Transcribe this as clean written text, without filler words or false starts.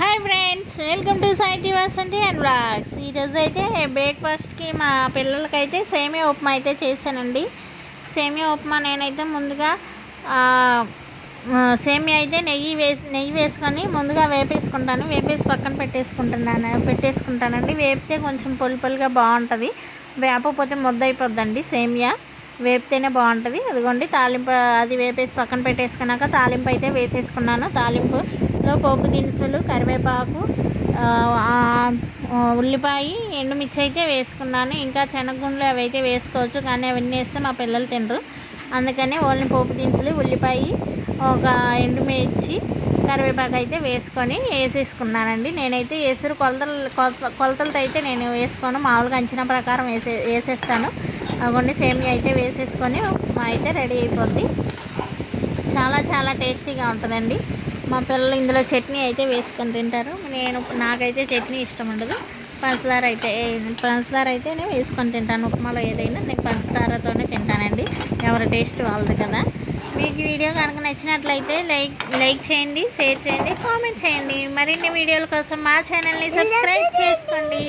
Hi friends, welcome to Sai Vasanthi and vlogs. ఈరోజు అయితే బ్రేక్ఫాస్ట్కి మా పిల్లలకైతే సేమియా ఉప్మా అయితే చేశానండి. సేమియా ఉప్మా నేనైతే ముందుగా సేమియా అయితే నెయ్యి వేసుకొని ముందుగా వేపేసి పక్కన పెట్టేసుకుంటానండి. వేపితే కొంచెం పొలిగా బాగుంటుంది. వేపకపోతే ముద్ద అయిపోద్దండి. సేమియా వేపితేనే బాగుంటుంది. అదిగోండి తాలింపు అది వేపేసి పక్కన పెట్టేసుకున్నాక తాలింపు అయితే వేసేసుకున్నాను. తాలింపులో పోపు దినుసులు, కరివేపాకు, ఉల్లిపాయ, ఎండుమిర్చి అయితే వేసుకున్నాను. ఇంకా శనగగుండ్లు అవి అయితే వేసుకోవచ్చు, కానీ అవన్నీ వేస్తే మా పిల్లలు తినరు. అందుకని ఓన్లీ పోపు దినుసులు, ఉల్లిపాయ, ఒక ఎండుమిర్చి, కరివేపాకు అయితే వేసేసుకున్నానండి. నేనైతే ఎసురు కొలతలతో అయితే నేను వేసుకోను, మామూలుగా అంచనా ప్రకారం వేసేస్తాను. అవ్వండి సేమియా అయితే వేసేసుకొని అయితే రెడీ అయిపోద్ది. చాలా టేస్టీగా ఉంటుందండి. మా పిల్లలు ఇందులో చట్నీ అయితే వేసుకొని తింటారు. నాకైతే చట్నీ ఇష్టం ఉండదు. పంచదార అయితేనే వేసుకొని తింటాను. ఉప్మాలో ఏదైనా నేను పంచదారతోనే తింటానండి. ఎవరి టేస్ట్ వాళ్ళది కదా. మీకు వీడియో కనుక నచ్చినట్లయితే లైక్ చేయండి, షేర్ చేయండి, కామెంట్ చేయండి. మరిన్ని వీడియోల కోసం మా ఛానల్ని సబ్స్క్రైబ్ చేసుకోండి.